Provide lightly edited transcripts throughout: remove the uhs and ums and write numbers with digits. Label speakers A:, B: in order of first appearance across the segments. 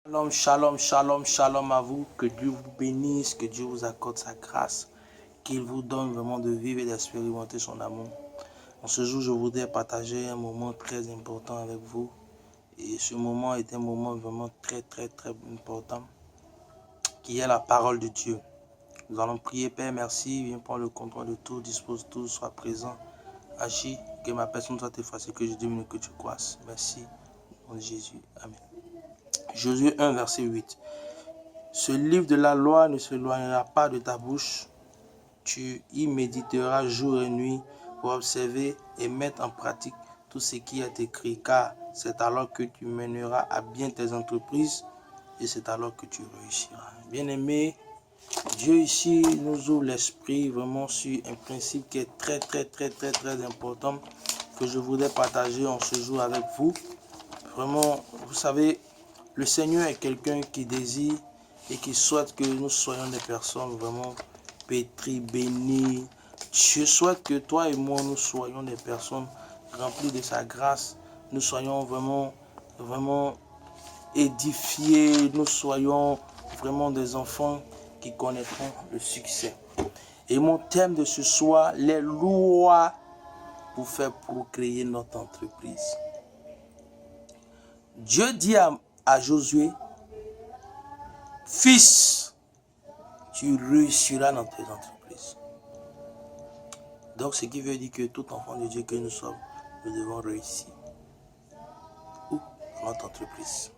A: Shalom, shalom, shalom, shalom à vous. Que Dieu vous bénisse, que Dieu vous accorde sa grâce, qu'il vous donne vraiment de vivre et d'expérimenter son amour. En ce jour, je voudrais partager un moment très important avec vous. Et ce moment est un moment vraiment très important, qui est la parole de Dieu. Nous allons prier. Père, merci. Viens prendre le contrôle de tout, dispose tout, sois présent. Agis, que ma personne soit effacée, que je diminue, que tu croisses. Merci, mon Jésus. Amen. Josué 1, verset 8. Ce livre de la loi ne s'éloignera pas de ta bouche. Tu y méditeras jour et nuit pour observer et mettre en pratique tout ce qui est écrit, car c'est alors que tu mèneras à bien tes entreprises et c'est alors que tu réussiras. Bien-aimé, Dieu ici nous ouvre l'esprit vraiment sur un principe qui est très important que je voudrais partager en ce jour avec vous. Vraiment, vous savez, le Seigneur est quelqu'un qui désire et qui souhaite que nous soyons des personnes vraiment pétries, bénies. Je souhaite que toi et moi, nous soyons des personnes remplies de sa grâce. Nous soyons vraiment édifiés. Nous soyons vraiment des enfants qui connaîtront le succès. Et mon thème de ce soir, les lois pour faire procréer notre entreprise. Dieu dit à Josué, fils, tu réussiras dans tes entreprises. Donc, ce qui veut dire que tout enfant de Dieu que nous sommes, nous devons réussir. Où? Dans notre entreprise.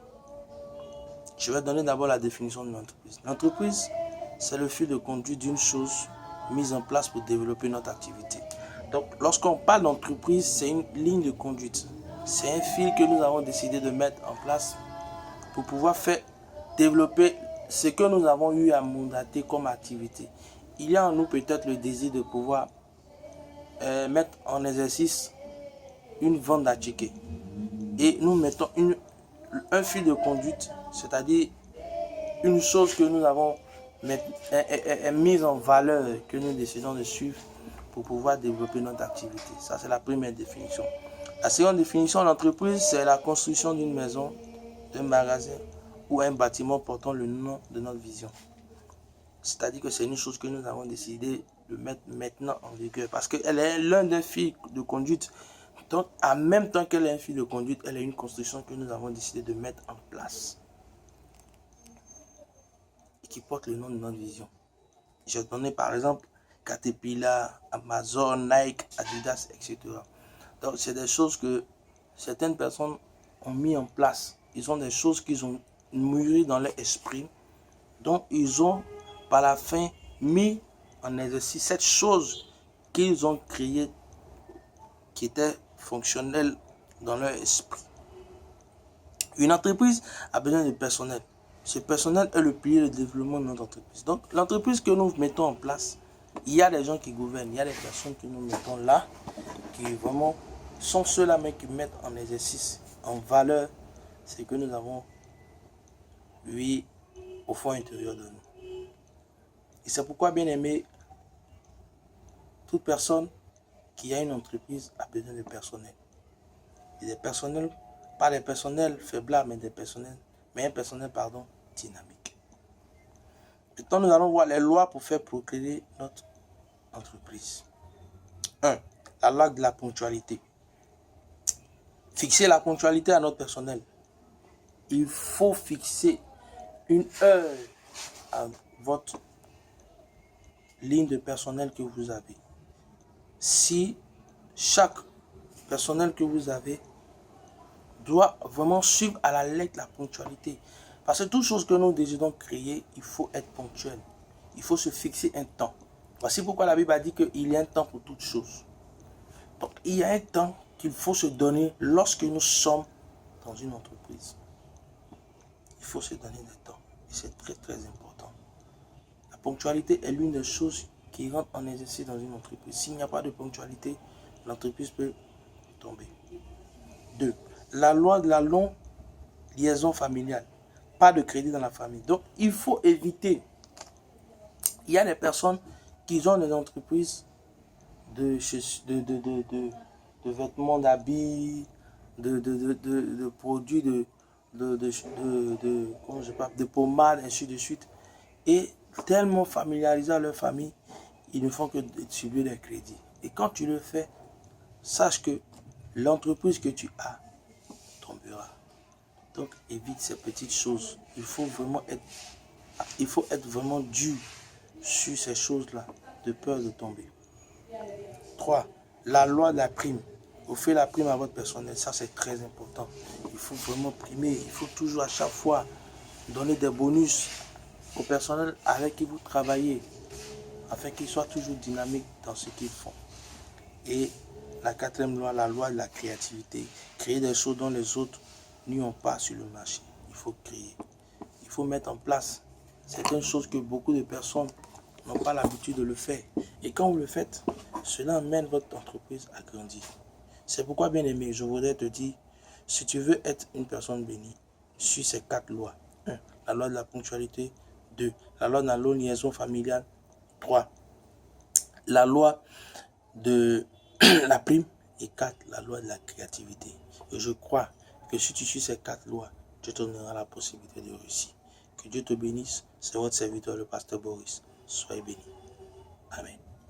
A: Je vais donner d'abord la définition de l'entreprise. L'entreprise, c'est le fil de conduite d'une chose mise en place pour développer notre activité. Donc, lorsqu'on parle d'entreprise, c'est une ligne de conduite. C'est un fil que nous avons décidé de mettre en place pour pouvoir faire développer ce que nous avons eu à mandater comme activité. Il y a en nous peut-être le désir de pouvoir mettre en exercice une vente d'articles. Et nous mettons un fil de conduite, c'est-à-dire une chose que nous avons mise en valeur, que nous décidons de suivre pour pouvoir développer notre activité. Ça, c'est la première définition. La seconde définition de l'entreprise, c'est la construction d'une maison, d'un magasin ou un bâtiment portant le nom de notre vision. C'est-à-dire que c'est une chose que nous avons décidé de mettre maintenant en vigueur parce qu'elle est l'un des fils de conduite. Donc, en même temps qu'elle est un fil de conduite, elle est une construction que nous avons décidé de mettre en place et qui porte le nom de notre vision. J'ai donné par exemple Caterpillar, Amazon, Nike, Adidas, etc. Donc, c'est des choses que certaines personnes ont mis en place. Ils ont des choses qu'ils ont mûri dans leur esprit. Donc, ils ont par la fin mis en exercice cette chose qu'ils ont créée qui était fonctionnelle dans leur esprit. Une entreprise a besoin de personnel. Ce personnel est le pilier de développement de notre entreprise. Donc, l'entreprise que nous mettons en place, il y a des gens qui gouvernent, il y a des personnes que nous mettons là, qui vraiment sont ceux-là, mais qui mettent en exercice, en valeur, ce que nous avons, oui, au fond intérieur de nous. Et c'est pourquoi, bien aimé, toute personne qui a une entreprise a besoin de personnel. Et des personnels, pas des personnels faiblards, mais un personnel dynamique. Maintenant, nous allons voir les lois pour faire procréer notre entreprise. 1. La loi de la ponctualité. Fixer la ponctualité à notre personnel. Il faut fixer une heure à votre ligne de personnel que vous avez. Si chaque personnel que vous avez doit vraiment suivre à la lettre la ponctualité. Parce que toute chose que nous décidons créer, il faut être ponctuel. Il faut se fixer un temps. Voici pourquoi la Bible a dit qu'il y a un temps pour toute chose. Donc, il y a un temps qu'il faut se donner lorsque nous sommes dans une entreprise. Il faut se donner des temps. Et c'est très important. La ponctualité est l'une des choses qui rentre en exercice dans une entreprise. S'il n'y a pas de ponctualité, l'entreprise peut tomber. 2. La loi de la longue liaison familiale. Pas de crédit dans la famille. Donc, il faut éviter. Il y a des personnes qui ont des entreprises de vêtements, d'habits, de produits, de comment je parle, de pommade, ainsi de suite. Et tellement familiarisés à leur famille, ils ne font que distribuer des crédits. Et quand tu le fais, sache que l'entreprise que tu as tombera. Donc évite ces petites choses. Il faut être vraiment dur sur ces choses-là, de peur de tomber. 3. La loi de la prime. Offrez la prime à votre personnel, ça c'est très important. Il faut vraiment primer, il faut toujours à chaque fois donner des bonus au personnel avec qui vous travaillez, afin qu'ils soient toujours dynamiques dans ce qu'ils font. Et la 4e loi, la loi de la créativité. Créer des choses dont les autres n'y ont pas sur le marché. Il faut créer. Il faut mettre en place certaines choses que beaucoup de personnes n'ont pas l'habitude de le faire. Et quand vous le faites, cela amène votre entreprise à grandir. C'est pourquoi, bien aimé, je voudrais te dire, si tu veux être une personne bénie, suis ces 4 lois. 1. La loi de la ponctualité. 2. La loi de la liaison familiale. 3. La loi de la prime. Et 4. La loi de la créativité. Et je crois que si tu suis ces 4 lois, Dieu te donnera la possibilité de réussir. Que Dieu te bénisse. C'est votre serviteur, le pasteur Boris. Soyez bénis. Amen.